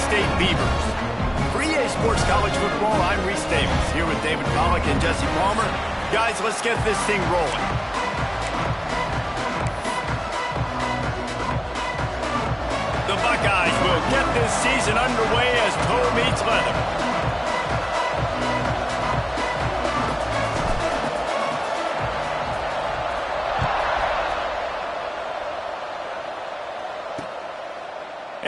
State Beavers. For EA Sports College Football, I'm Reese Davis, here with David Pollack and Jesse Palmer. Guys, let's get this thing rolling. The Buckeyes will get this season underway as toe meets leather.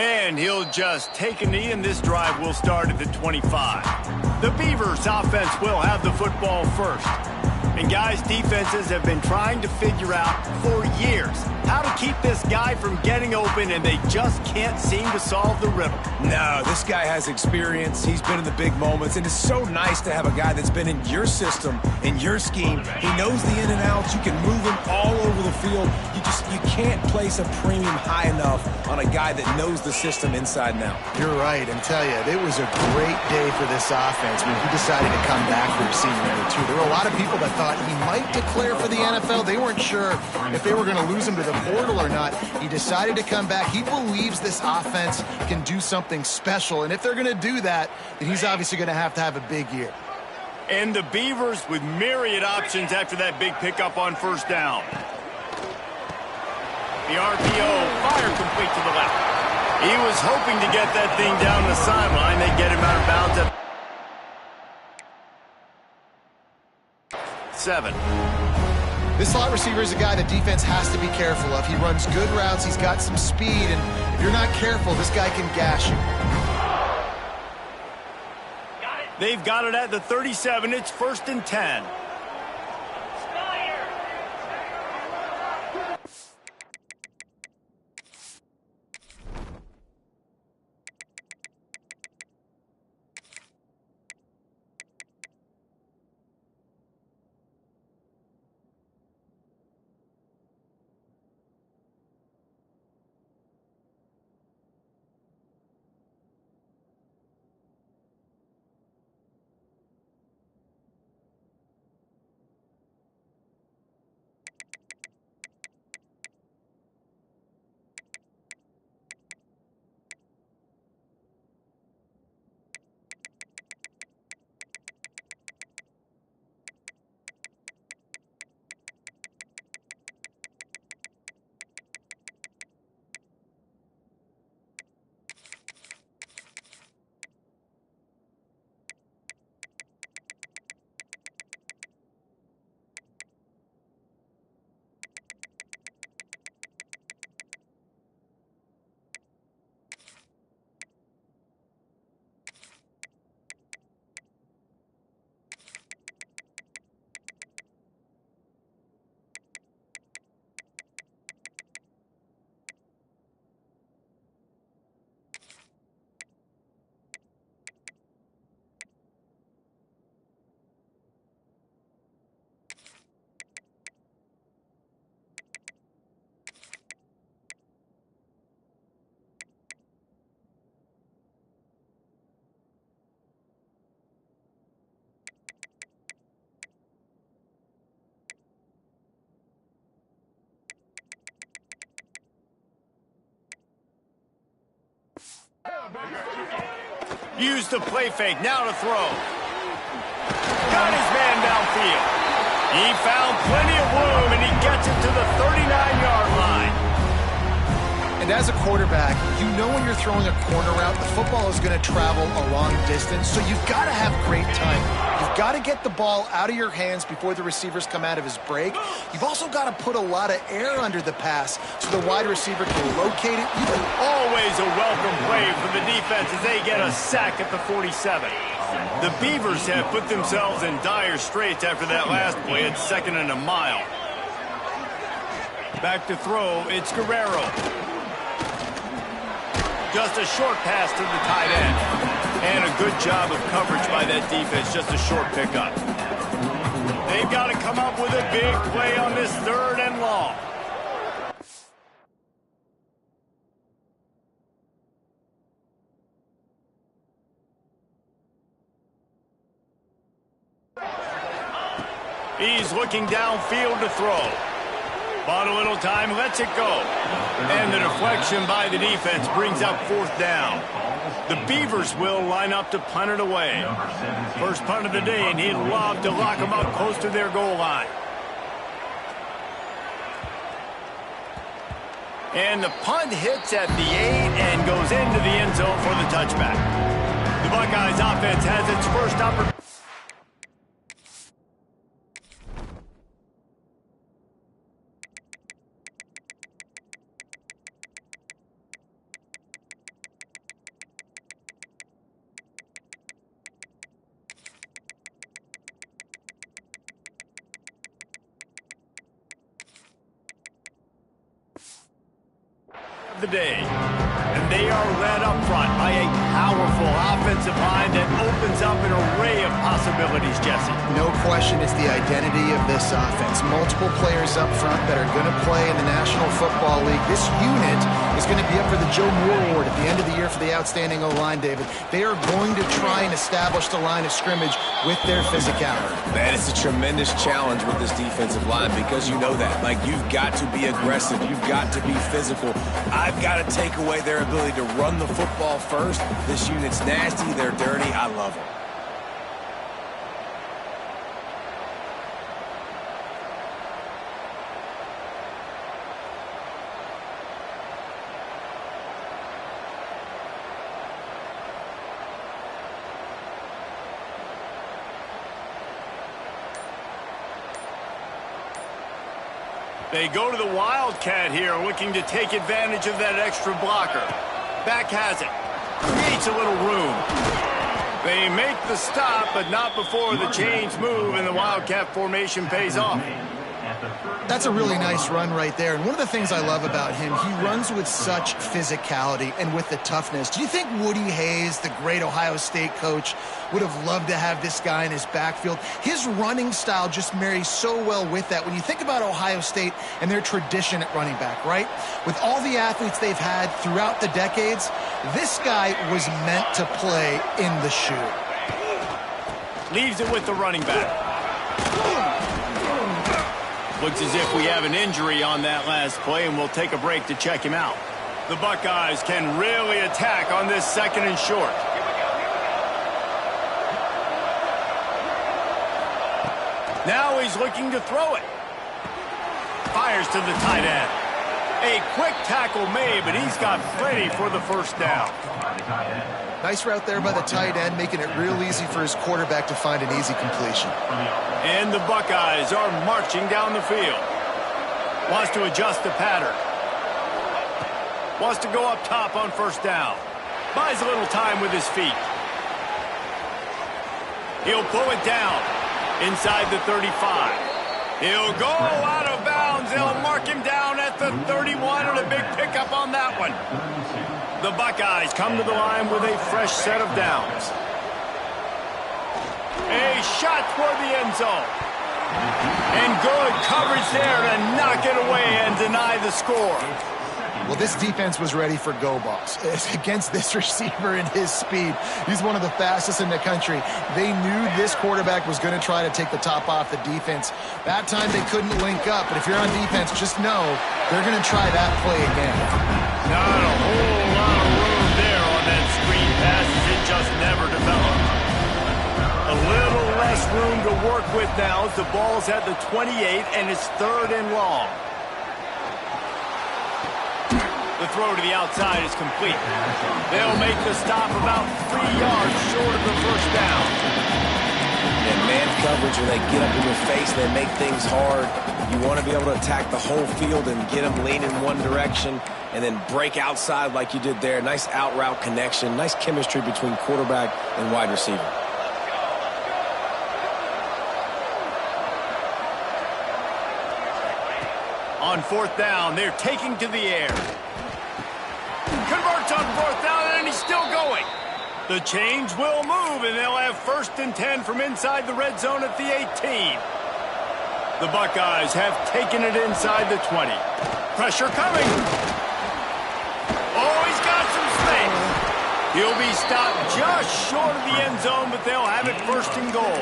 And he'll just take a knee, and this drive will start at the 25. The Beavers offense will have the football first. And guys, defenses have been trying to figure out for years how to keep this guy from getting open, and they just can't seem to solve the riddle. No, this guy has experience. He's been in the big moments, and it's so nice to have a guy that's been in your system, in your scheme. He knows the in and outs. You can move him all over the field. You can't place a premium high enough on a guy that knows the system inside and out. You're right, and tell you, it was a great day for this offense when he decided to come back for his senior year, too. There were a lot of people that thought he might declare for the NFL. They weren't sure if they were going to lose him to the portal or not. He decided to come back. He believes this offense can do something special, and if they're going to do that, then he's obviously going to have a big year. And the Beavers with myriad options after that big pickup on first down. The RPO, fire complete to the left. He was hoping to get that thing down the sideline. They get him out of bounds at 7. This slot receiver is a guy the defense has to be careful of. He runs good routes. He's got some speed, and if you're not careful, this guy can gash you. They've got it at the 37. It's 1st and 10. Use the play fake, now to throw. Got his man downfield. He found plenty of room, and he gets it to the 39-yard line. And as a quarterback, you know when you're throwing a corner route, the football is going to travel a long distance, so you've got to have great timing. You've got to get the ball out of your hands before the receivers come out of his break. You've also got to put a lot of air under the pass so the wide receiver can locate it. Always a welcome play for the defense as they get a sack at the 47. The Beavers have put themselves in dire straits after that last play at 2nd and a mile. Back to throw, it's Guerrero. Just a short pass to the tight end. And a good job of coverage by that defense, just a short pickup. They've got to come up with a big play on this 3rd and long. He's looking downfield to throw. Bought a little time, lets it go. And the deflection by the defense brings up 4th down. The Beavers will line up to punt it away. First punt of the day, and he'd love to lock them up close to their goal line. And the punt hits at the 8 and goes into the end zone for the touchback. The Buckeyes offense has its first opportunity. The day, and they are led up front by a powerful offensive line that opens up an array of possibilities, Jesse. No question, it's the identity of this offense. Multiple players up front that are going to play in the National Football League. This unit is going to be up for the Joe Moore Award at the end of the year for the outstanding O-line, David. They are going to try and establish the line of scrimmage with their physicality. Man, it's a tremendous challenge with this defensive line because you know that. Like, you've got to be aggressive. You've got to be physical. I've got to take away their ability to run the football first. This unit's nasty. They're dirty. I love them. They go to the Wildcat here, looking to take advantage of that extra blocker. Back has it. Creates a little room. They make the stop, but not before the chains move, and the Wildcat formation pays off. That's a really nice run right there. And one of the things I love about him, he runs with such physicality and with the toughness. Do you think Woody Hayes, the great Ohio State coach, would have loved to have this guy in his backfield? His running style just marries so well with that. When you think about Ohio State and their tradition at running back, right? With all the athletes they've had throughout the decades, this guy was meant to play in the shoe. Leaves it with the running back. Looks as if we have an injury on that last play, and we'll take a break to check him out. The Buckeyes can really attack on this second and short. Now he's looking to throw it. Fires to the tight end. A quick tackle made, but he's got plenty for the first down. Nice route there by the tight end, making it real easy for his quarterback to find an easy completion. And the Buckeyes are marching down the field. Wants to adjust the pattern. Wants to go up top on first down. Buys a little time with his feet. He'll pull it down inside the 35. He'll go out of bounds. They'll mark him down at the 31, and a big pickup on that one. The Buckeyes come to the line with a fresh set of downs. A shot toward the end zone. And good coverage there to knock it away and deny the score. Well, this defense was ready for go balls. Against this receiver and his speed, he's one of the fastest in the country. They knew this quarterback was going to try to take the top off the defense. That time they couldn't link up, but if you're on defense, just know they're going to try that play again. Not a whole lot of room there on that screen pass, as it just never developed. A little less room to work with now as the ball's at the 28 and it's 3rd and long. The throw to the outside is complete. They'll make the stop about 3 yards short of the first down. And man coverage, when they get up in your face, they make things hard. You want to be able to attack the whole field and get them lean in one direction and then break outside like you did there. Nice out route connection, nice chemistry between quarterback and wide receiver. On 4th down, they're taking to the air. Converts on 4th down, and he's still going. The chains will move, and they'll have 1st and 10 from inside the red zone at the 18. The Buckeyes have taken it inside the 20. Pressure coming. Oh, he's got some space. He'll be stopped just short of the end zone, but they'll have it 1st and goal.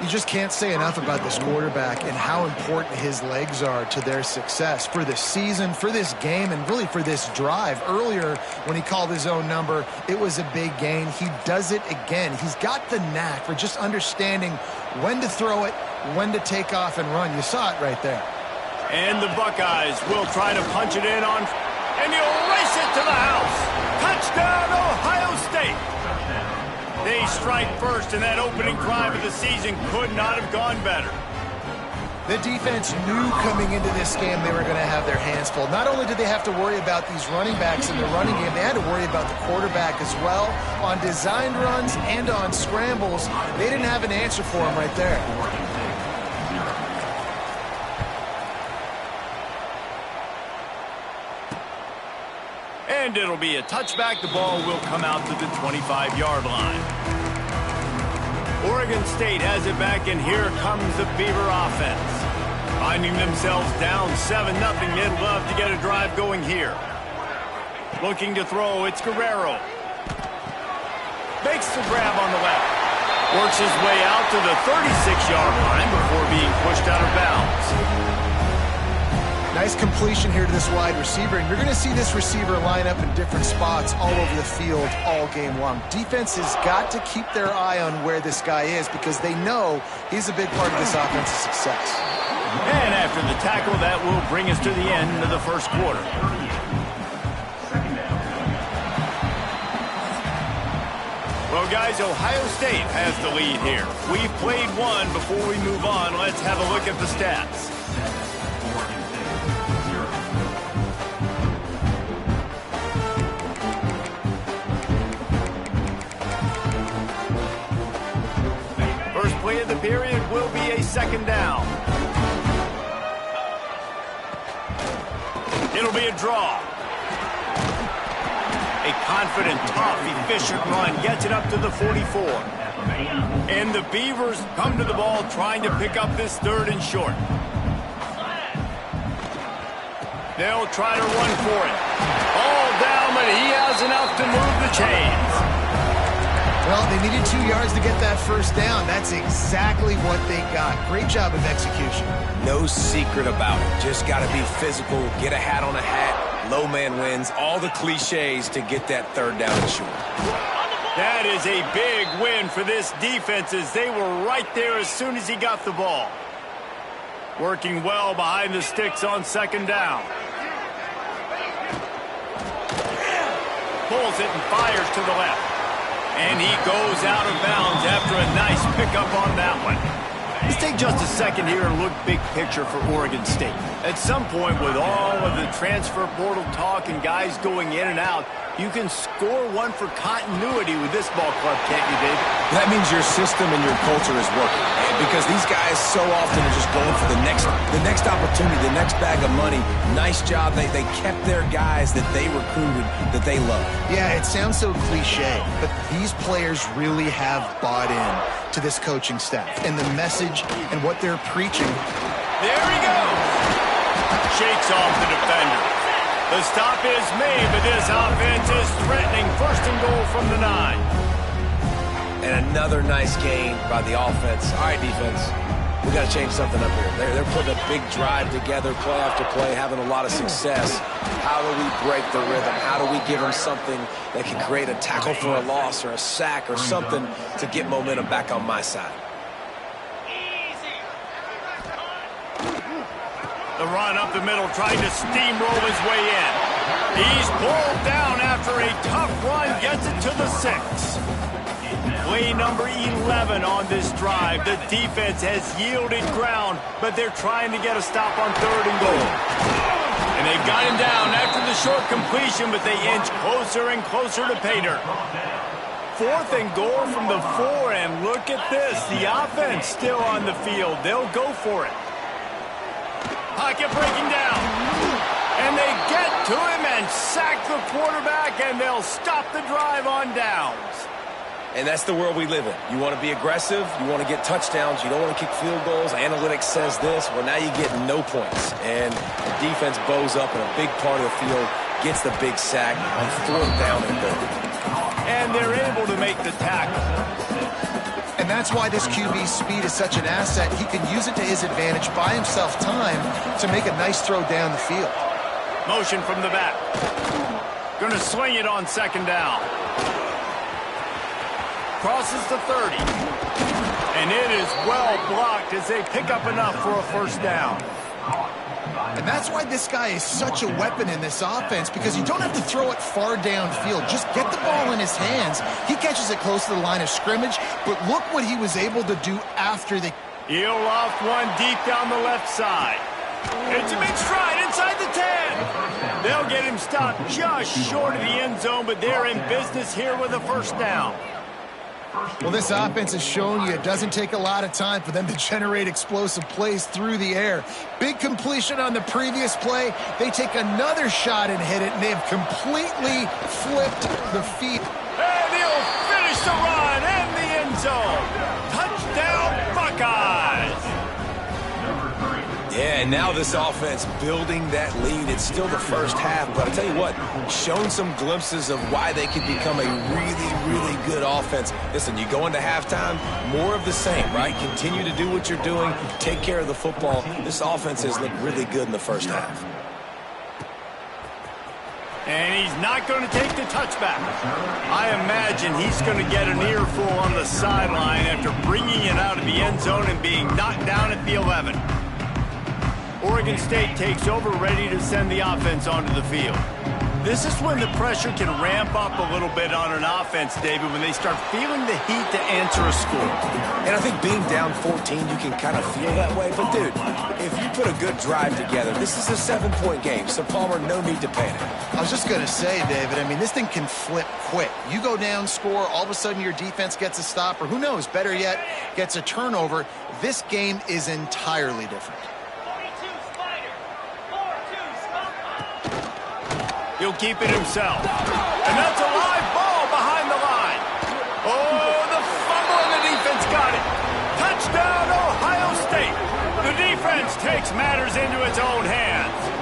You just can't say enough about this quarterback and how important his legs are to their success for the season, for this game, and really for this drive. Earlier, when he called his own number, it was a big gain. He does it again. He's got the knack for just understanding when to throw it, when to take off and run. You saw it right there. And the Buckeyes will try to punch it in on, and he'll race it to the house. Touchdown, Ohio State. They strike first, and that opening drive of the season could not have gone better. The defense knew coming into this game they were going to have their hands full. Not only did they have to worry about these running backs in the running game, they had to worry about the quarterback as well. On designed runs and on scrambles, they didn't have an answer for him right there. And it'll be a touchback. The ball will come out to the 25-yard line. Oregon State has it back, and here comes the Beaver offense. Finding themselves down 7-0, they'd love to get a drive going here. Looking to throw, it's Guerrero. Makes the grab on the left. Works his way out to the 36-yard line before being pushed out of bounds. Nice completion here to this wide receiver, and you're going to see this receiver line up in different spots all over the field all game long. Defense has got to keep their eye on where this guy is because they know he's a big part of this offense's success. And after the tackle, that will bring us to the end of the first quarter. Well, guys, Ohio State has the lead here. We've played one. Before we move on, let's have a look at the stats. First play of the period will be a second down. It'll be a draw. A confident, tough, efficient run gets it up to the 44. And the Beavers come to the ball trying to pick up this third and short. They'll try to run for it. All down, but he has enough to move the chains. Well, they needed 2 yards to get that first down. That's exactly what they got. Great job of execution. No secret about it. Just got to be physical, get a hat on a hat, low man wins, all the cliches to get that third down and short. That is a big win for this defense as they were right there as soon as he got the ball. Working well behind the sticks on second down. Pulls it and fires to the left. And he goes out of bounds after a nice pickup on that one. Let's take just a second here and look big picture for Oregon State. At some point, with all of the transfer portal talk and guys going in and out, you can score one for continuity with this ball club, can't you, Dave? That means your system and your culture is working. Because these guys so often are just going for the next opportunity, the next bag of money. Nice job. They kept their guys that they recruited, that they love. Yeah, it sounds so cliche, but these players really have bought in to this coaching staff and the message and what they're preaching. There he goes. Shakes off the defender. The stop is made, but this offense is threatening. First and goal from the 9. And another nice gain by the offense. All right, defense, we got to change something up here. They're putting a big drive together, play after play, having a lot of success. How do we break the rhythm? How do we give them something that can create a tackle for a loss or a sack or something to get momentum back on my side? The run up the middle, trying to steamroll his way in. He's pulled down after a tough run, gets it to the 6. Play number 11 on this drive. The defense has yielded ground, but they're trying to get a stop on third and goal. And they've got him down after the short completion, but they inch closer and closer to pay dirt. Fourth and goal from the 4, and look at this. The offense still on the field. They'll go for it. Pocket breaking down. And they get to him and sack the quarterback, and they'll stop the drive on downs. And that's the world we live in. You want to be aggressive. You want to get touchdowns. You don't want to kick field goals. Analytics says this. Well, now you get no points. And the defense bows up in a big part of the field, gets the big sack on 4th down and 30. And they're able to make the tackle. And And that's why this QB's speed is such an asset. He can use it to his advantage, buy himself time to make a nice throw down the field. Motion from the back. Going to swing it on second down. Crosses the 30. And it is well blocked as they pick up enough for a first down. And that's why this guy is such a weapon in this offense, because you don't have to throw it far downfield. Just get the ball in his hands. He catches it close to the line of scrimmage, but look what he was able to do after the... He'll loft one deep down the left side. It's a mid-stride inside the 10. They'll get him stopped just short of the end zone, but they're in business here with a first down. Well, this offense has shown you it doesn't take a lot of time for them to generate explosive plays through the air. Big completion on the previous play. They take another shot and hit it, and they have completely flipped the field. And he'll finish the run in the end zone. Touchdown, Buckeyes. Yeah, and now this offense building that lead. It's still the first half, but I tell you what, shown some glimpses of why they could become a really, really good offense. Listen, you go into halftime, more of the same, right? Continue to do what you're doing, take care of the football. This offense has looked really good in the first half. And he's not going to take the touchback. I imagine he's going to get an earful on the sideline after bringing it out of the end zone and being knocked down at the 11. Oregon State takes over, ready to send the offense onto the field. This is when the pressure can ramp up a little bit on an offense, David, when they start feeling the heat to answer a score. And I think being down 14, you can kind of feel that way. But, dude, if you put a good drive together, this is a 7-point game, so Palmer, no need to panic. I was just going to say, David, I mean, this thing can flip quick. You go down, score, all of a sudden your defense gets a stop, or who knows, better yet, gets a turnover. This game is entirely different. He'll keep it himself. And that's a live ball behind the line. Oh, the fumble, and the defense got it. Touchdown, Ohio State. The defense takes matters into its own hands.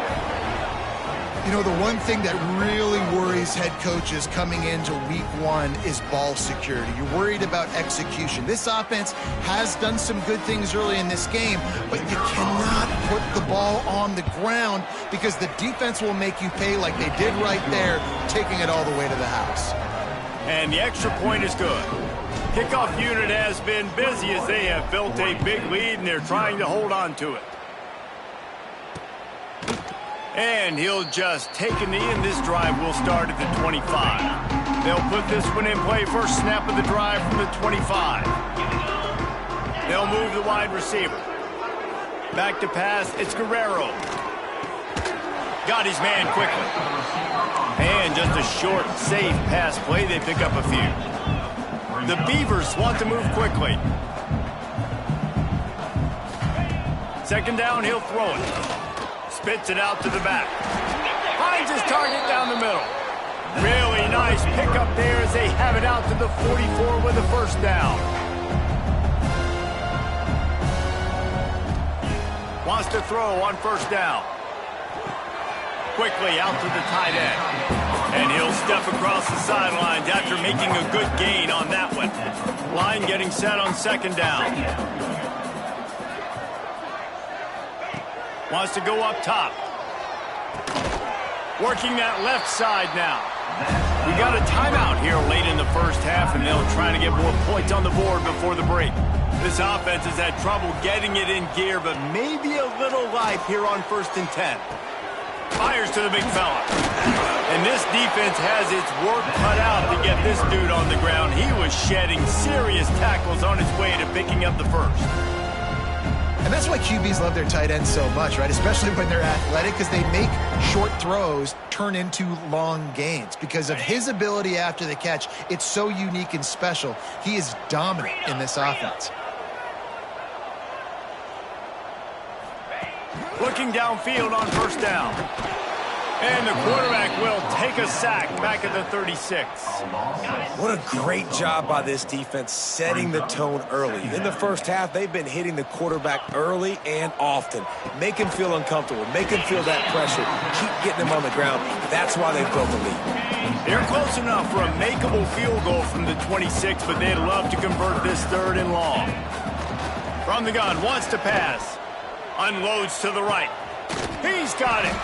You know, the one thing that really worries head coaches coming into week one is ball security. You're worried about execution. This offense has done some good things early in this game, but you cannot put the ball on the ground because the defense will make you pay like they did right there, taking it all the way to the house. And the extra point is good. Kickoff unit has been busy as they have built a big lead, and they're trying to hold on to it. And he'll just take a knee, and this drive will start at the 25. They'll put this one in play. First snap of the drive from the 25. They'll move the wide receiver. Back to pass, it's Guerrero. Got his man quickly. And just a short, safe pass play. They pick up a few. The Beavers want to move quickly. Second down, he'll throw it. Spits it out to the back. Finds his target down the middle. Really nice pickup there as they have it out to the 44 with a first down. Wants to throw on first down. Quickly out to the tight end. And he'll step across the sidelines after making a good gain on that one. Line getting set on second down. Wants to go up top. Working that left side now. We got a timeout here late in the first half, and they'll try to get more points on the board before the break. This offense has had trouble getting it in gear, but maybe a little life here on 1st and 10. Fires to the big fella. And this defense has its work cut out to get this dude on the ground. He was shedding serious tackles on his way to picking up the first. And that's why QBs love their tight ends so much, right? Especially when they're athletic, because they make short throws turn into long gains. Because of his ability after the catch, it's so unique and special. He is dominant in this offense. Looking downfield on first down. And the quarterback will take a sack back at the 36. What a great job by this defense setting the tone early. In the first half, they've been hitting the quarterback early and often. Make him feel uncomfortable. Make him feel that pressure. Keep getting him on the ground. That's why they've built the lead. They're close enough for a makeable field goal from the 26, but they'd love to convert this 3rd and long. From the gun, wants to pass. Unloads to the right. He's got it.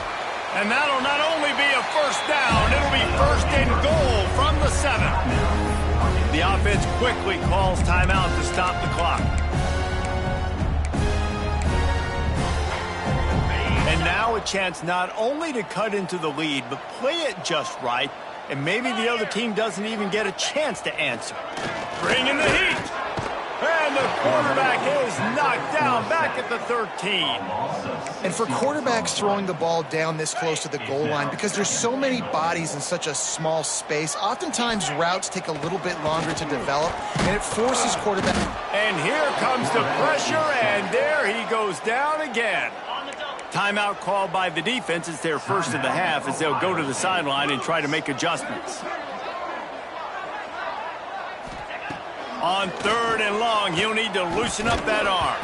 And that'll not only be a first down, it'll be 1st and goal from the 7. The offense quickly calls timeout to stop the clock. And now a chance not only to cut into the lead, but play it just right, and maybe the other team doesn't even get a chance to answer. Bring in the heat. And the quarterback is knocked down back at the 13. And for quarterbacks throwing the ball down this close to the goal line, because there's so many bodies in such a small space, oftentimes routes take a little bit longer to develop, and it forces quarterback. And here comes the pressure, and there he goes down again. Timeout called by the defense. It's their first of the half as they'll go to the sideline and try to make adjustments. On 3rd and long, he'll need to loosen up that arm.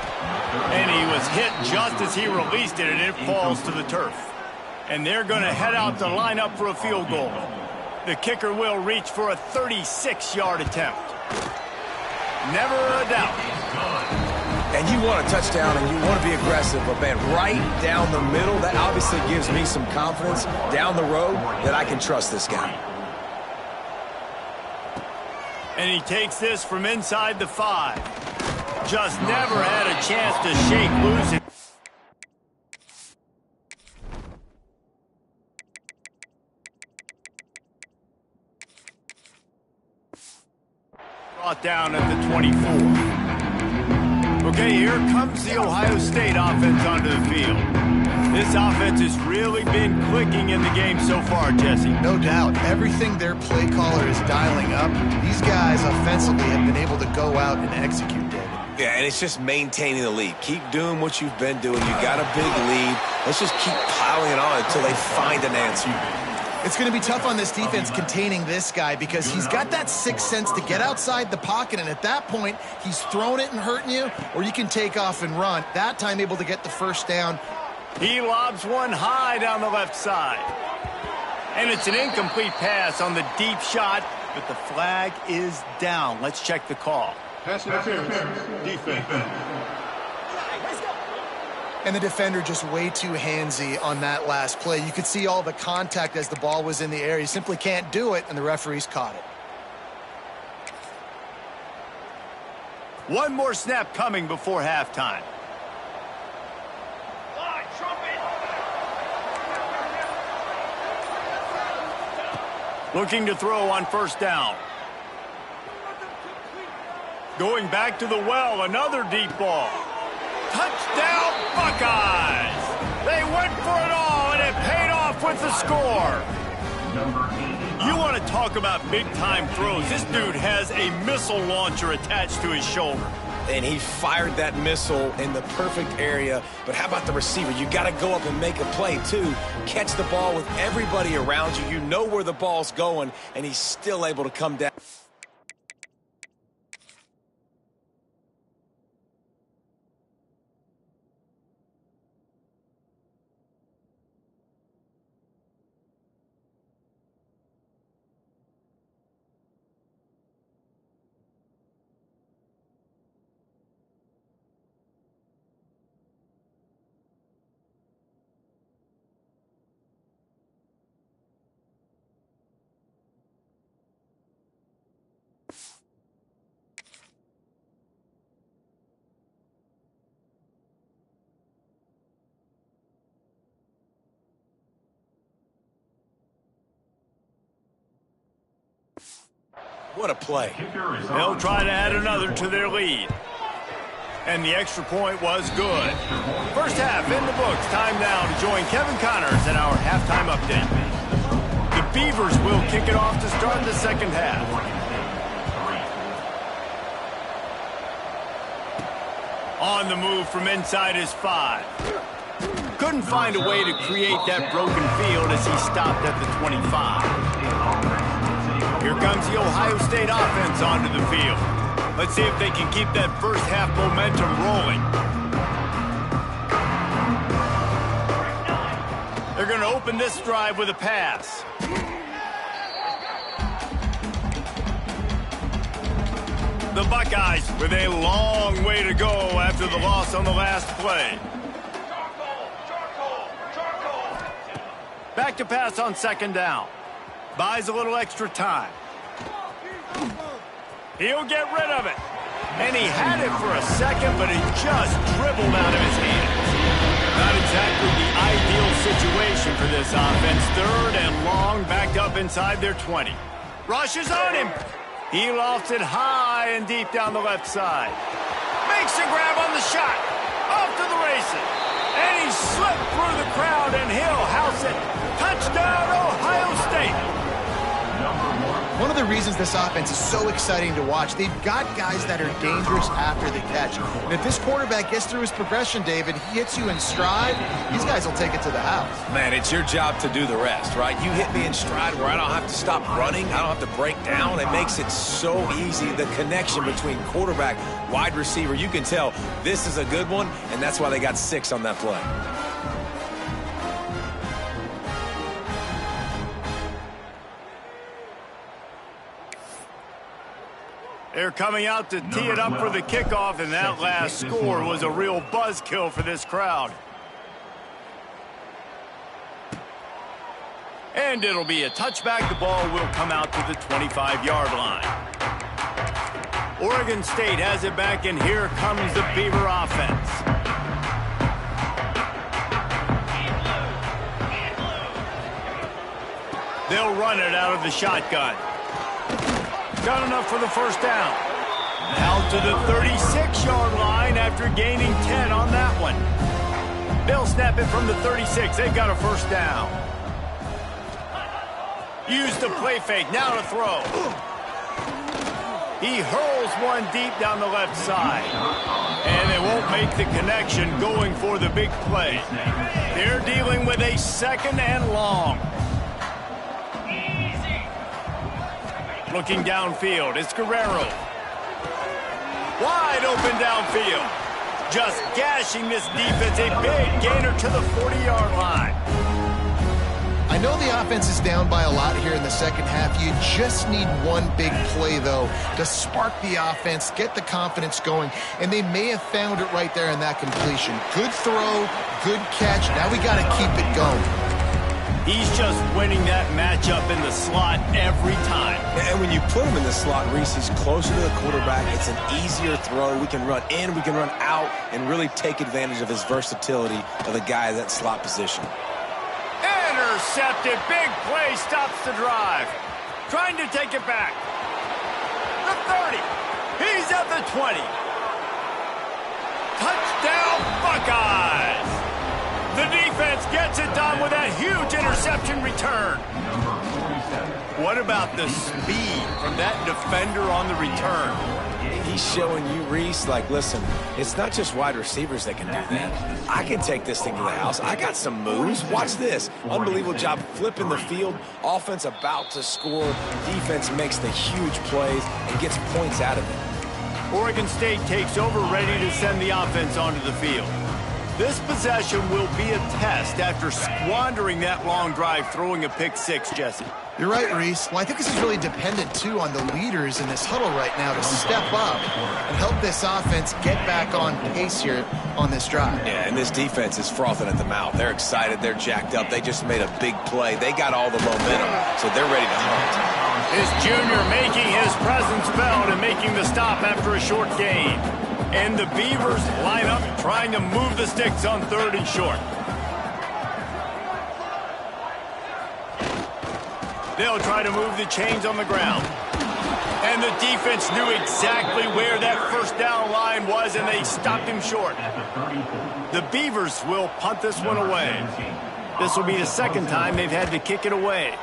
And he was hit just as he released it, and it falls to the turf. And they're going to head out to line up for a field goal. The kicker will reach for a 36-yard attempt. Never a doubt. And you want a touchdown and you want to be aggressive, but man, right down the middle, that obviously gives me some confidence down the road that I can trust this guy. And he takes this from inside the 5. Just never had a chance to shake loose it. Brought down at the 24. Okay, here comes the Ohio State offense onto the field. This offense has really been clicking in the game so far, Jesse. No doubt. Everything their play caller is dialing up, these guys offensively have been able to go out and execute, David. Yeah, and it's just maintaining the lead. Keep doing what you've been doing. You got a big lead. Let's just keep piling it on until they find an answer. It's going to be tough on this defense containing this guy because he's got that sixth sense to get outside the pocket, and at that point, he's throwing it and hurting you, or you can take off and run. That time able to get the first down. He lobs one high down the left side. And it's an incomplete pass on the deep shot, but the flag is down. Let's check the call. Pass interference. Defense. And the defender just way too handsy on that last play. You could see all the contact as the ball was in the air. He simply can't do it, and the referees caught it. One more snap coming before halftime. Looking to throw on first down. Going back to the well, another deep ball. Touchdown, Buckeyes! They went for it all, and it paid off with the score. You want to talk about big-time throws. This dude has a missile launcher attached to his shoulder. And he fired that missile in the perfect area. But how about the receiver? You got to go up and make a play, too. Catch the ball with everybody around you. You know where the ball's going, and he's still able to come down. What a play. They'll try to add another to their lead. And the extra point was good. First half in the books. Time now to join Kevin Connors in our halftime update. The Beavers will kick it off to start the second half. On the move from inside his 5. Couldn't find a way to create that broken field as he stopped at the 25. Here comes the Ohio State offense onto the field. Let's see if they can keep that first half momentum rolling. They're going to open this drive with a pass. The Buckeyes with a long way to go after the loss on the last play. Back to pass on second down. Buys a little extra time. He'll get rid of it. And he had it for a second, but it just dribbled out of his hands. Not exactly the ideal situation for this offense. Third and long, backed up inside their 20. Rushes on him. He lofts it high and deep down the left side. Makes a grab on the shot. Off to the races. And he slipped through the crowd, and he'll house it. Touchdown, Ohio State. One of the reasons this offense is so exciting to watch, they've got guys that are dangerous after the catch. And if this quarterback gets through his progression, David, he hits you in stride, these guys will take it to the house. Man, it's your job to do the rest, right? You hit me in stride where I don't have to stop running. I don't have to break down. It makes it so easy. The connection between quarterback, wide receiver, you can tell this is a good one, and that's why they got 6 on that play. They're coming out to tee it up for the kickoff, and that last score was a real buzzkill for this crowd. And it'll be a touchback. The ball will come out to the 25-yard line. Oregon State has it back, and here comes the Beaver offense. They'll run it out of the shotgun. Got enough for the first down. Out to the 36-yard line after gaining 10 on that one. They'll snap it from the 36. They've got a first down. Use the play fake. Now to throw. He hurls one deep down the left side. And they won't make the connection going for the big play. They're dealing with a second and long. Looking downfield, it's Guerrero. Wide open downfield. Just gashing this defense, a big gainer to the 40-yard line. I know the offense is down by a lot here in the second half. You just need one big play, though, to spark the offense, get the confidence going, and they may have found it right there in that completion. Good throw, good catch. Now we got to keep it going. He's just winning that matchup in the slot every time. And when you put him in the slot, Reese, he's closer to the quarterback. It's an easier throw. We can run in, we can run out, and really take advantage of his versatility of the guy at that slot position. Intercepted. Big play stops the drive. Trying to take it back. The 30. He's at the 20. Touchdown, Buckeyes. The defense gets it done with that huge interception return. What about the speed from that defender on the return? He's showing you, Reese, like, listen, it's not just wide receivers that can do that. I can take this thing to the house. I got some moves. Watch this. Unbelievable job flipping the field. Offense about to score. Defense makes the huge plays and gets points out of it. Oregon State takes over, ready to send the offense onto the field. This possession will be a test after squandering that long drive, throwing a pick six, Jesse. You're right, Reese. Well, I think this is really dependent, too, on the leaders in this huddle right now to step up and help this offense get back on pace here on this drive. Yeah, and this defense is frothing at the mouth. They're excited. They're jacked up. They just made a big play. They got all the momentum, so they're ready to hunt. This junior making his presence felt and making the stop after a short gain. And the Beavers line up trying to move the sticks on 3rd and short. They'll try to move the chains on the ground. And the defense knew exactly where that first down line was, and they stopped him short. The Beavers will punt this one away. This will be the second time they've had to kick it away.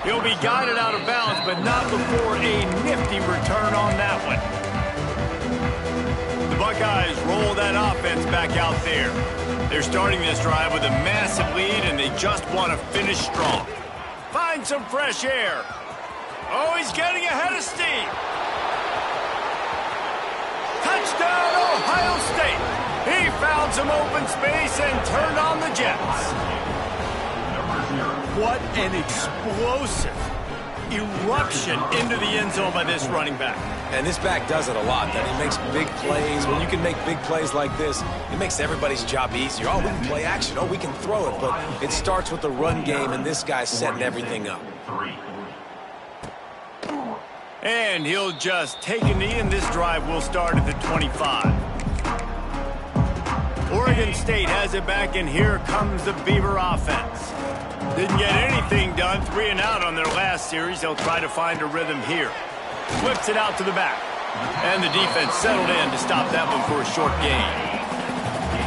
He'll be guided out of bounds, but not before a nifty return on that one. The Buckeyes roll that offense back out there. They're starting this drive with a massive lead, and they just want to finish strong. Find some fresh air. Oh, he's getting ahead of steam. Touchdown, Ohio State. He found some open space and turned on the Jets. What an explosive eruption into the end zone by this running back. And this back does it a lot. That he makes big plays. When you can make big plays like this, it makes everybody's job easier. Oh, we can play action. Oh, we can throw it. But it starts with the run game, and this guy's setting everything up. And he'll just take a knee, and this drive will start at the 25. Oregon State has it back, and here comes the Beaver offense. Didn't get anything done, 3 and out on their last series. They'll try to find a rhythm here. Flips it out to the back. And the defense settled in to stop that one for a short gain.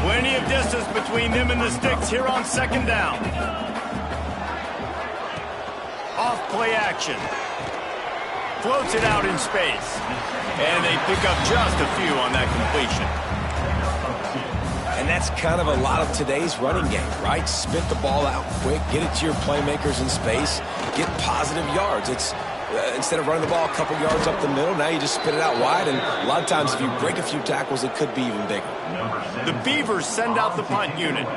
Plenty of distance between them and the sticks here on second down. Off play action. Floats it out in space. And they pick up just a few on that completion. And that's kind of a lot of today's running game, right? Spit the ball out quick, get it to your playmakers in space, get positive yards. It's instead of running the ball a couple yards up the middle, now you just spit it out wide, and a lot of times if you break a few tackles, it could be even bigger. The Beavers send out the punt unit.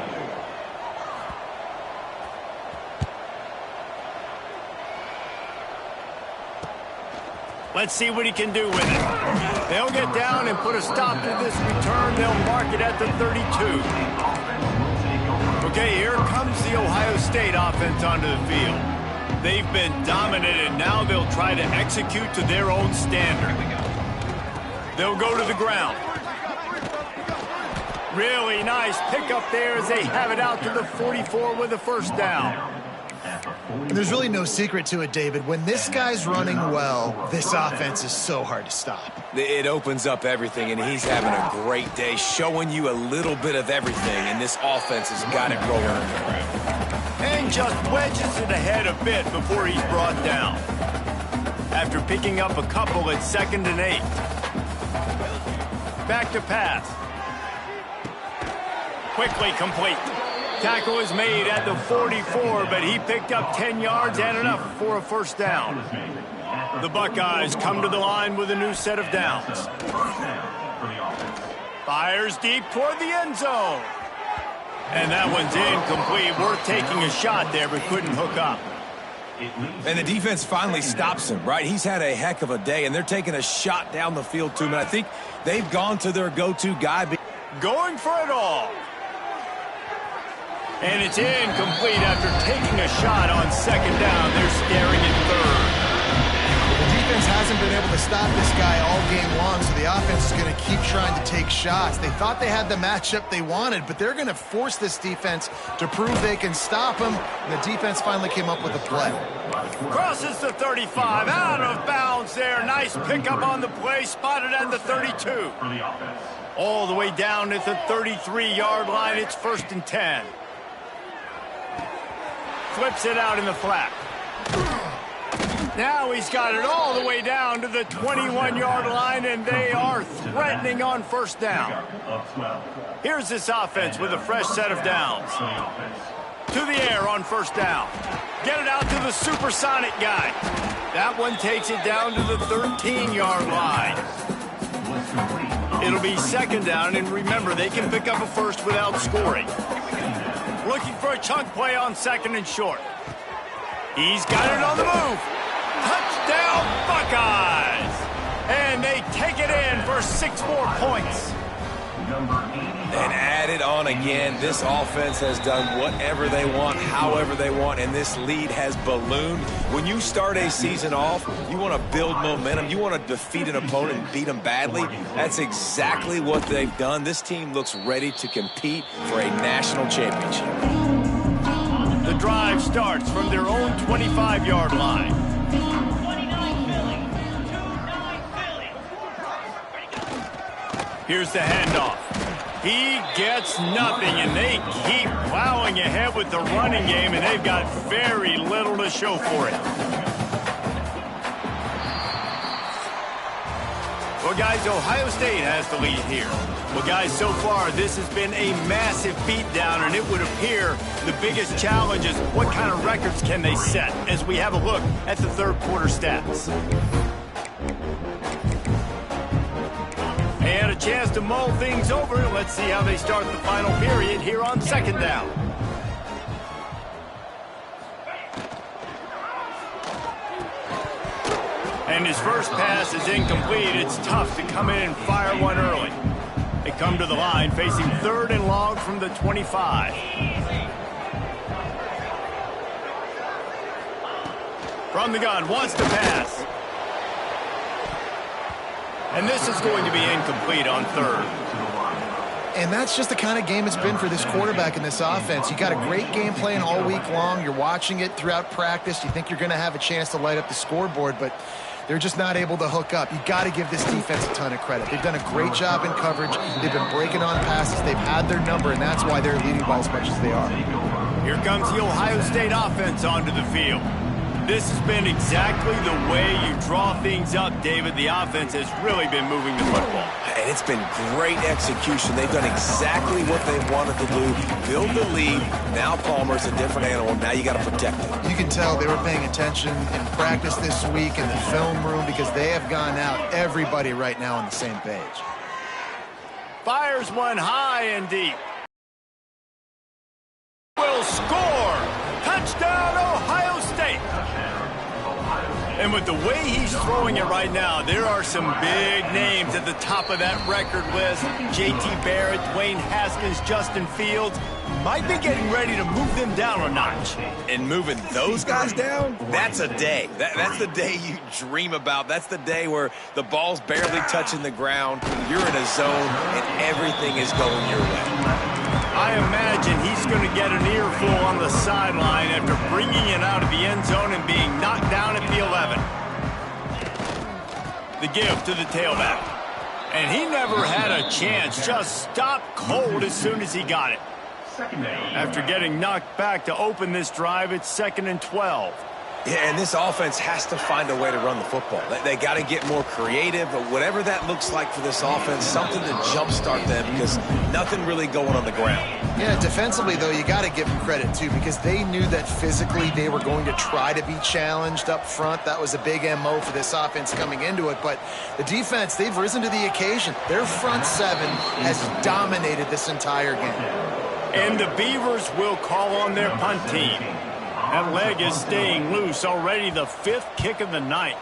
Let's see what he can do with it. They'll get down and put a stop to this return. They'll mark it at the 32. Okay, here comes the Ohio State offense onto the field. They've been dominated. Now they'll try to execute to their own standard. They'll go to the ground. Really nice pickup there as they have it out to the 44 with a first down. And there's really no secret to it, David. When this guy's running well, this offense is so hard to stop. It opens up everything, and he's having a great day, showing you a little bit of everything, and this offense has got it rolling. And just wedges it ahead a bit before he's brought down. After picking up a couple at 2nd and 8. Back to pass. Quickly complete. Tackle is made at the 44, but he picked up 10 yards and enough for a first down. The Buckeyes come to the line with a new set of downs. Fires deep toward the end zone. And that one's incomplete. Worth taking a shot there, but couldn't hook up. And the defense finally stops him, right? He's had a heck of a day, and they're taking a shot down the field to him. And I think they've gone to their go-to guy. Going for it all. And it's incomplete after taking a shot on 2nd down. They're staring at 3rd. The defense hasn't been able to stop this guy all game long, so the offense is going to keep trying to take shots. They thought they had the matchup they wanted, but they're going to force this defense to prove they can stop him. And the defense finally came up with a play. Crosses the 35, out of bounds there. Nice pickup on the play, spotted at the 32. All the way down at the 33-yard line. It's 1st and 10. Flips it out in the flat. Now he's got it all the way down to the 21-yard line, and they are threatening on 1st down. Here's this offense with a fresh set of downs. To the air on 1st down. Get it out to the supersonic guy. That one takes it down to the 13-yard line. It'll be 2nd down, and remember, they can pick up a first without scoring. Looking for a chunk play on 2nd and short. He's got it on the move. Touchdown, Buckeyes! And they take it in for 6 more points. And add it on again. This offense has done whatever they want, however they want, and this lead has ballooned. When you start a season off, you want to build momentum. You want to defeat an opponent and beat them badly. That's exactly what they've done. This team looks ready to compete for a national championship. The drive starts from their own 25-yard line. Here's the handoff. He gets nothing, and they keep plowing ahead with the running game, and they've got very little to show for it. Well, guys, Ohio State has the lead here. Well, guys, so far, this has been a massive beatdown, and it would appear the biggest challenge is what kind of records can they set as we have a look at the third quarter stats. And a chance to mull things over. Let's see how they start the final period here on second down. And his first pass is incomplete. It's tough to come in and fire one early. They come to the line facing 3rd and long from the 25. From the gun, wants to pass. And this is going to be incomplete on 3rd. And that's just the kind of game it's been for this quarterback in this offense. You got a great game plan all week long. You're watching it throughout practice. You think you're going to have a chance to light up the scoreboard, but they're just not able to hook up. You got to give this defense a ton of credit. They've done a great job in coverage. They've been breaking on passes. They've had their number, and that's why they're leading by as much as they are. Here comes the Ohio State offense onto the field. This has been exactly the way you draw things up, David. The offense has really been moving the football. And it's been great execution. They've done exactly what they wanted to do. Build the lead. Now Palmer's a different animal. Now you got to protect it. You can tell they were paying attention in practice this week in the film room because they have gone out, everybody right now on the same page. Fires one high and deep. Will score. Touchdown, Ohio State. And with the way he's throwing it right now, there are some big names at the top of that record list. J.T. Barrett, Dwayne Haskins, Justin Fields might be getting ready to move them down a notch. And moving those guys down, that's a day. That's the day you dream about. That's the day where the ball's barely touching the ground, you're in a zone, and everything is going your way. I imagine he's going to get an earful on the sideline after bringing it out of the end zone and being knocked down at the 11. The give to the tailback. And he never had a chance. Just stopped cold as soon as he got it. After getting knocked back to open this drive, it's 2nd and 12. Yeah, and this offense has to find a way to run the football. They got to get more creative, but whatever that looks like for this offense, something to jumpstart them because nothing really going on the ground. Yeah, defensively, though, you got to give them credit, too, because they knew that physically they were going to try to be challenged up front. That was a big MO for this offense coming into it, but the defense, they've risen to the occasion. Their front seven has dominated this entire game. And the Beavers will call on their punt team. That leg is staying loose. Already the 5th kick of the night.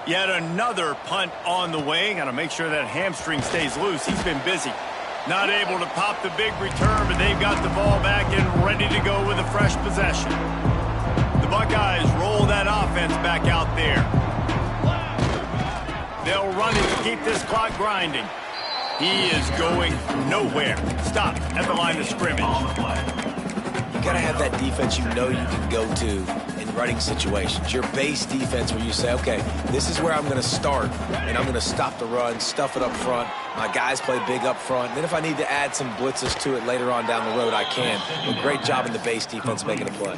Yet another punt on the way. Got to make sure that hamstring stays loose. He's been busy. Not able to pop the big return, but they've got the ball back and ready to go with a fresh possession. The Buckeyes roll that offense back out there. They'll run it to keep this clock grinding. He is going nowhere. Stop at the line of scrimmage. You got to have that defense you know you can go to in running situations. Your base defense where you say, okay, this is where I'm going to start, and I'm going to stop the run, stuff it up front. My guys play big up front. Then if I need to add some blitzes to it later on down the road, I can. But great job in the base defense making a play.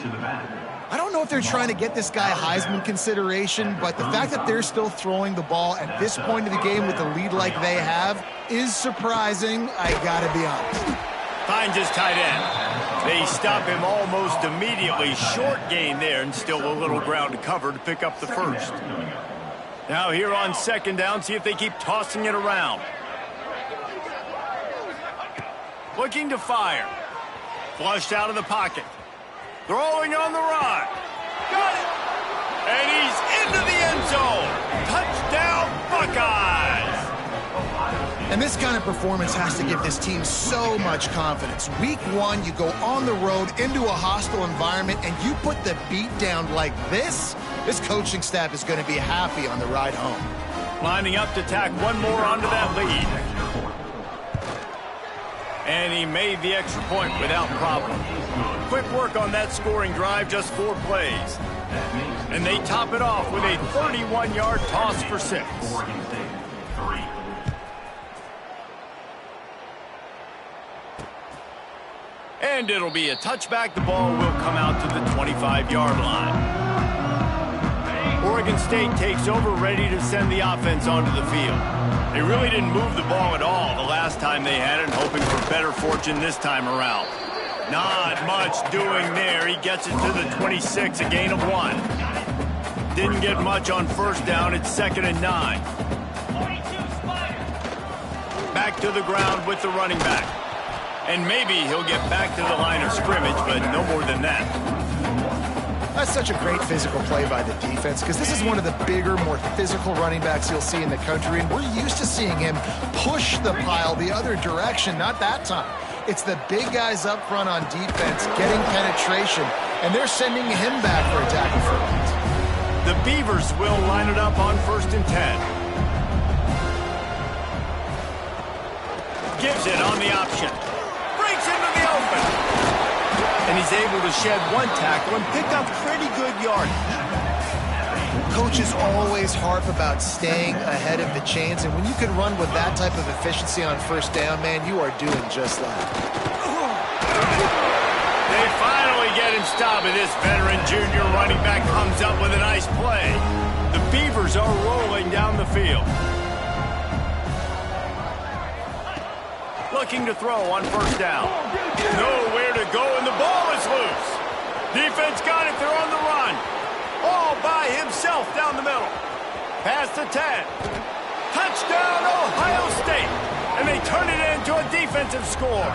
I don't know if they're trying to get this guy Heisman consideration, but the fact that they're still throwing the ball at this point of the game with a lead like they have is surprising, I got to be honest. Finds his tight end. They stop him almost immediately. Short gain there and still a little ground to cover to pick up the first. Now here on 2nd down, see if they keep tossing it around. Looking to fire. Flushed out of the pocket. Throwing on the run. Got it. And he's into the end zone. Touchdown, Buckeyes. And this kind of performance has to give this team so much confidence. Week 1, you go on the road into a hostile environment, and you put the beat down like this coaching staff is going to be happy on the ride home. Lining up to tack one more onto that lead. And he made the extra point without problem. Quick work on that scoring drive, just 4 plays. And they top it off with a 31-yard toss for 6. And it'll be a touchback. The ball will come out to the 25-yard line. Oregon State takes over, ready to send the offense onto the field. They really didn't move the ball at all the last time they had it, hoping for better fortune this time around. Not much doing there. He gets it to the 26, a gain of 1. Didn't get much on first down. It's 2nd and 9. Back to the ground with the running back. And maybe he'll get back to the line of scrimmage, but no more than that. That's such a great physical play by the defense because this is one of the bigger, more physical running backs you'll see in the country, and we're used to seeing him push the pile the other direction, not that time. It's the big guys up front on defense getting penetration, and they're sending him back for a tackle for loss. The Beavers will line it up on 1st and 10. Gives it on the option. Breaks into the open. And he's able to shed 1 tackle and pick up pretty good yardage. Coaches always harp about staying ahead of the chains, and when you can run with that type of efficiency on first down, man, you are doing just that. They finally get him stopped, and this veteran junior running back comes up with a nice play. The Beavers are rolling down the field. Looking to throw on first down. Nowhere to go, and the ball is loose. Defense got it. They're on the run. All by himself down the middle. Past the 10. Touchdown, Ohio State. And they turn it into a defensive score.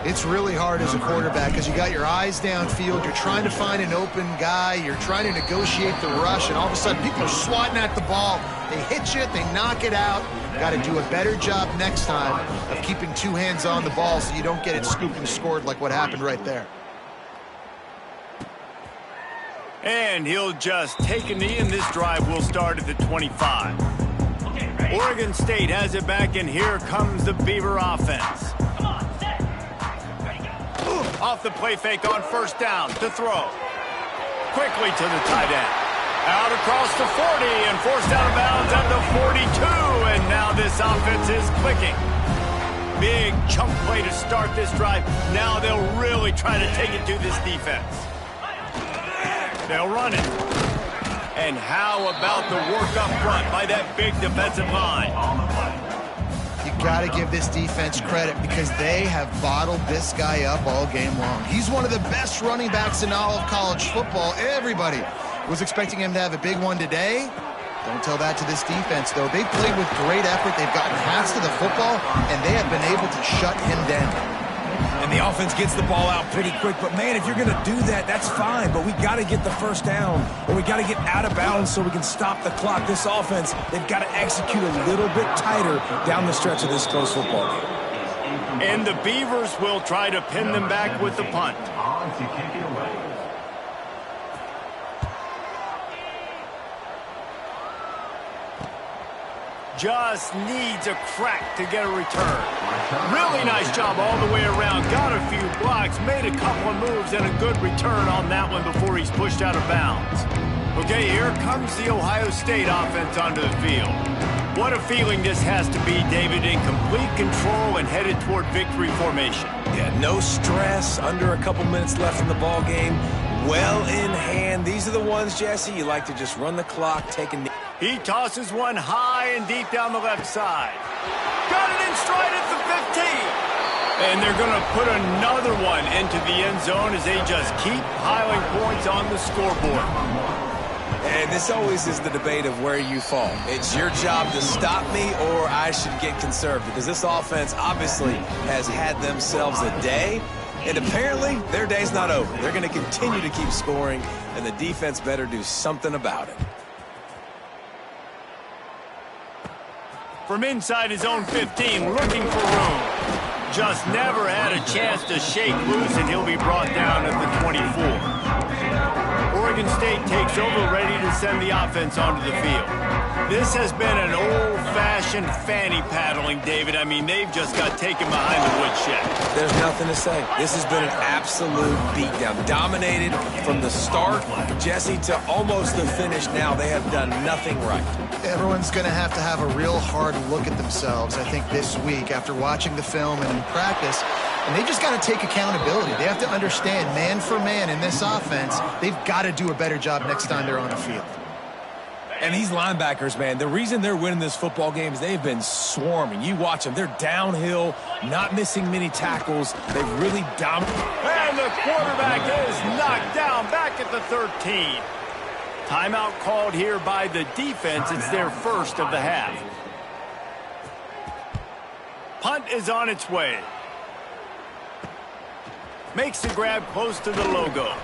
It's really hard as a quarterback because you got your eyes downfield. You're trying to find an open guy. You're trying to negotiate the rush, and all of a sudden people are swatting at the ball. They hit you. They knock it out. Got to do a better job next time of keeping 2 hands on the ball so you don't get it scooped and scored like what happened right there. And he'll just take a knee, and this drive will start at the 25. Oregon State has it back, and here comes the Beaver offense. Off the play fake on first down to throw. Quickly to the tight end. Out across the 40 and forced out of bounds at the 42. And now this offense is clicking. Big chunk play to start this drive. Now they'll really try to take it to this defense. They'll run it. And how about the work up front by that big defensive line? You got to give this defense credit because they have bottled this guy up all game long. He's one of the best running backs in all of college football. Everybody was expecting him to have a big one today. Don't tell that to this defense, though. They played with great effort. They've gotten hands to the football, and they have been able to shut him down. And the offense gets the ball out pretty quick. But, man, if you're going to do that, that's fine. But we got to get the first down, or we got to get out of bounds so we can stop the clock. This offense, they've got to execute a little bit tighter down the stretch of this close football game. And the Beavers will try to pin them back with the punt. Just needs a crack to get a return. Really nice job all the way around. Got a few blocks, made a couple of moves, and a good return on that one before he's pushed out of bounds. Okay, here comes the Ohio State offense onto the field. What a feeling this has to be, David, in complete control and headed toward victory formation. Yeah, no stress, under a couple minutes left in the ball game. Well in hand. These are the ones, Jesse, you like to just run the clock, take a knee. He tosses one high and deep down the left side. Got it in stride at the 15. And they're going to put another one into the end zone as they just keep piling points on the scoreboard. And this always is the debate of where you fall. It's your job to stop me or I should get conserved because this offense obviously has had themselves a day. And apparently their day's not over. They're going to continue to keep scoring, and the defense better do something about it. From inside his own 15, looking for room. Just never had a chance to shake loose, and he'll be brought down at the 24. Oregon State takes over, ready to send the offense onto the field. This has been an old-fashioned fanny paddling, David. I mean, they've just got taken behind the woodshed. There's nothing to say. This has been an absolute beatdown. Dominated from the start, Jesse, to almost the finish now. They have done nothing right. Everyone's going to have a real hard look at themselves, I think, this week after watching the film and in practice. And they just got to take accountability. They have to understand, man for man in this offense, they've got to do a better job next time they're on the field. And these linebackers, man, the reason they're winning this football game is they've been swarming. You watch them. They're downhill, not missing many tackles. They've really dominated. And the quarterback is knocked down back at the 13. Timeout called here by the defense. It's their first of the half. Punt is on its way. Makes the grab close to the logo.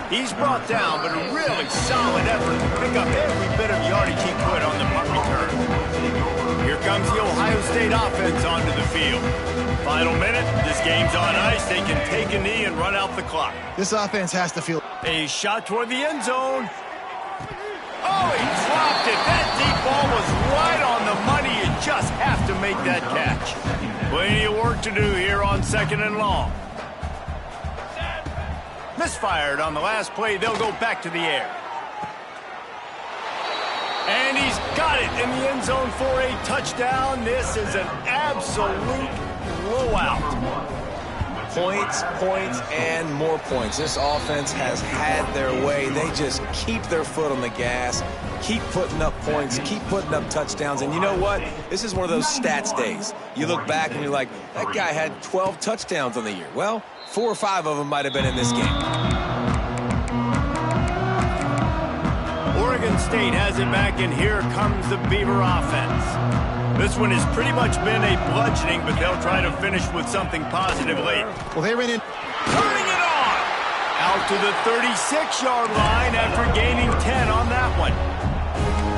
He's brought down, but a really solid effort to pick up every bit of yardage he could on the punt return. Here comes the Ohio State offense onto the field. Final minute, this game's on ice. They can take a knee and run out the clock. This offense has to feel... A shot toward the end zone. Oh, he dropped it. That deep ball was right on the money. You just have to make that catch. Plenty of work to do here on 2nd and long. Misfired on the last play. They'll go back to the air. And he's got it in the end zone for a touchdown. This is an absolute blowout. Points, points, and more points. This offense has had their way. They just keep their foot on the gas, keep putting up points, keep putting up touchdowns. And you know what? This is one of those stats days. You look back and you're like, that guy had 12 touchdowns on the year. Well, 4 or 5 of them might have been in this game. Oregon State has it back, and here comes the Beaver offense. This one has pretty much been a bludgeoning, but they'll try to finish with something positive late. Well, they ran in... Turning it on! Out to the 36-yard line after gaining 10 on that one.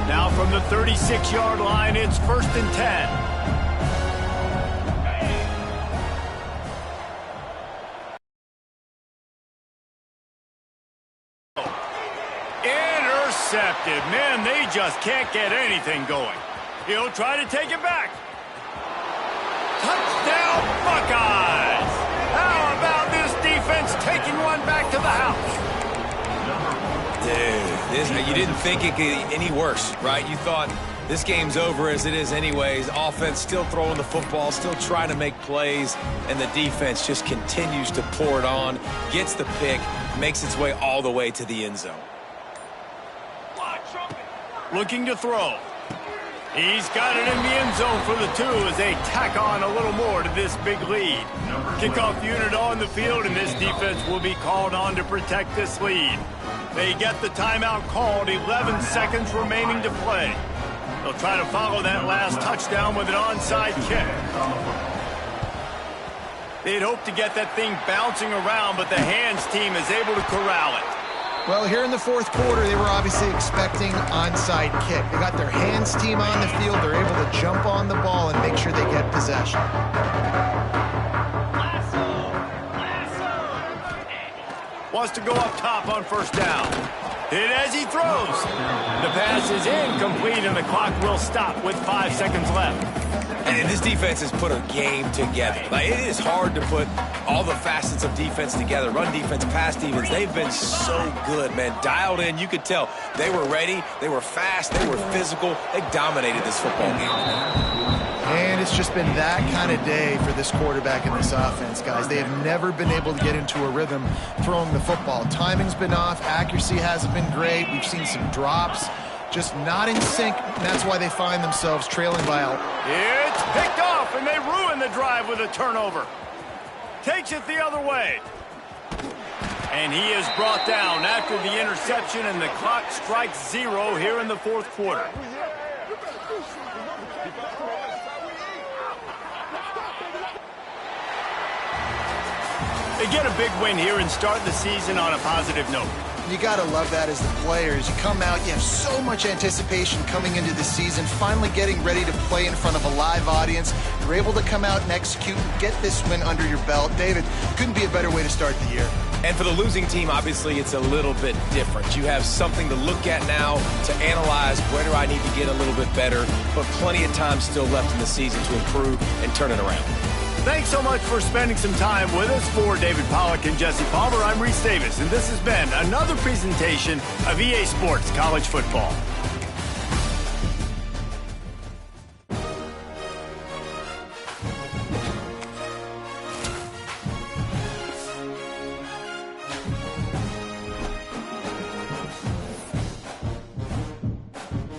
Now from the 36-yard line, it's 1st and 10. Intercepted. Man, they just can't get anything going. He'll try to take it back. Touchdown, Buckeyes! How about this defense taking one back to the house? Dude, you didn't think it could get any worse, right? You thought this game's over as it is anyways. Offense still throwing the football, still trying to make plays, and the defense just continues to pour it on, gets the pick, makes its way all the way to the end zone. Looking to throw. He's got it in the end zone for the 2 as they tack on a little more to this big lead. Kickoff unit on the field, and this defense will be called on to protect this lead. They get the timeout called, 11 seconds remaining to play. They'll try to follow that last touchdown with an onside kick. They'd hope to get that thing bouncing around, but the hands team is able to corral it. Well, here in the 4th quarter, they were obviously expecting onside kick. They got their hands team on the field. They're able to jump on the ball and make sure they get possession. Wants to go up top on 1st down. Hit as he throws. The pass is incomplete, and the clock will stop with 5 seconds left. And this defense has put a game together. Like, it is hard to put all the facets of defense together. Run defense, pass defense. They've been so good, man. Dialed in. You could tell they were ready. They were fast. They were physical. They dominated this football game. And it's just been that kind of day for this quarterback and this offense, guys. They have never been able to get into a rhythm throwing the football. Timing's been off. Accuracy hasn't been great. We've seen some drops. Just not in sync, and that's why they find themselves trailing by out. It's picked off, and they ruin the drive with a turnover. Takes it the other way. And he is brought down after the interception, and the clock strikes 0 here in the 4th quarter. They get a big win here and start the season on a positive note. You got to love that as the players. You come out, you have so much anticipation coming into the season, finally getting ready to play in front of a live audience. You're able to come out and execute and get this win under your belt. David, couldn't be a better way to start the year. And for the losing team, obviously, it's a little bit different. You have something to look at now, to analyze where do I need to get a little bit better, but plenty of time still left in the season to improve and turn it around. Thanks so much for spending some time with us. For David Pollack and Jesse Palmer, I'm Reese Davis, and this has been another presentation of EA Sports College Football.